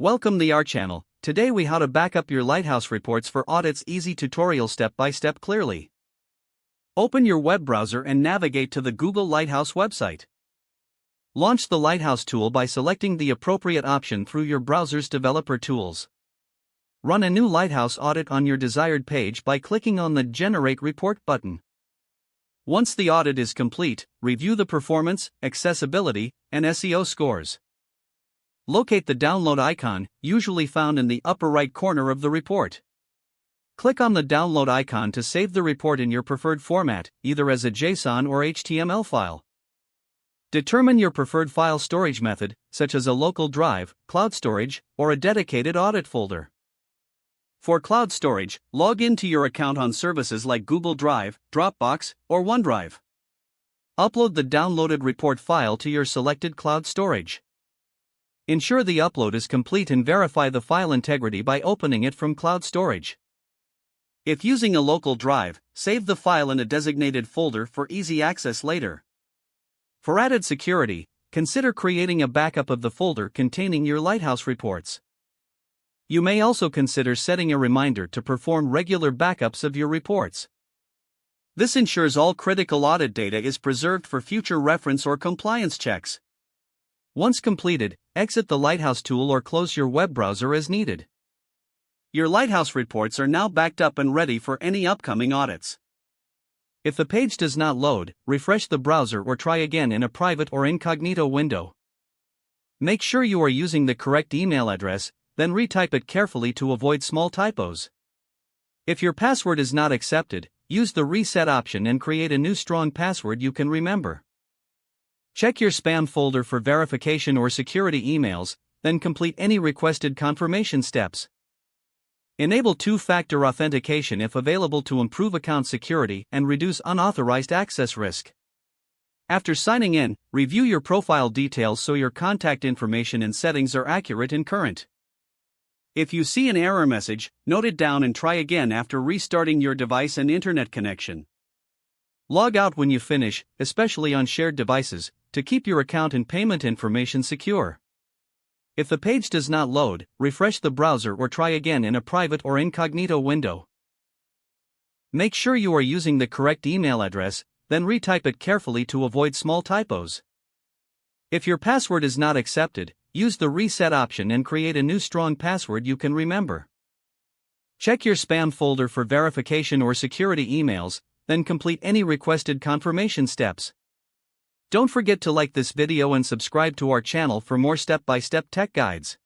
Welcome to our channel. Today we how to back up your Lighthouse reports for audits. Easy tutorial step by step clearly. Open your web browser and navigate to the Google Lighthouse website. Launch the Lighthouse tool by selecting the appropriate option through your browser's developer tools. Run a new Lighthouse audit on your desired page by clicking on the Generate Report button. Once the audit is complete, review the performance, accessibility, and SEO scores. Locate the download icon, usually found in the upper right corner of the report. Click on the download icon to save the report in your preferred format, either as a JSON or HTML file. Determine your preferred file storage method, such as a local drive, cloud storage, or a dedicated audit folder. For cloud storage, log into your account on services like Google Drive, Dropbox, or OneDrive. Upload the downloaded report file to your selected cloud storage. Ensure the upload is complete and verify the file integrity by opening it from cloud storage. If using a local drive, save the file in a designated folder for easy access later. For added security, consider creating a backup of the folder containing your Lighthouse reports. You may also consider setting a reminder to perform regular backups of your reports. This ensures all critical audit data is preserved for future reference or compliance checks. Once completed, exit the Lighthouse tool or close your web browser as needed. Your Lighthouse reports are now backed up and ready for any upcoming audits. If the page does not load, refresh the browser or try again in a private or incognito window. Make sure you are using the correct email address, then retype it carefully to avoid small typos. If your password is not accepted, use the reset option and create a new strong password you can remember. Check your spam folder for verification or security emails, then complete any requested confirmation steps. Enable two-factor authentication if available to improve account security and reduce unauthorized access risk. After signing in, review your profile details so your contact information and settings are accurate and current. If you see an error message, note it down and try again after restarting your device and internet connection. Log out when you finish, especially on shared devices, to keep your account and payment information secure. If the page does not load, refresh the browser or try again in a private or incognito window. Make sure you are using the correct email address, then retype it carefully to avoid small typos. If your password is not accepted, use the reset option and create a new strong password you can remember. Check your spam folder for verification or security emails, then complete any requested confirmation steps. Don't forget to like this video and subscribe to our channel for more step-by-step tech guides.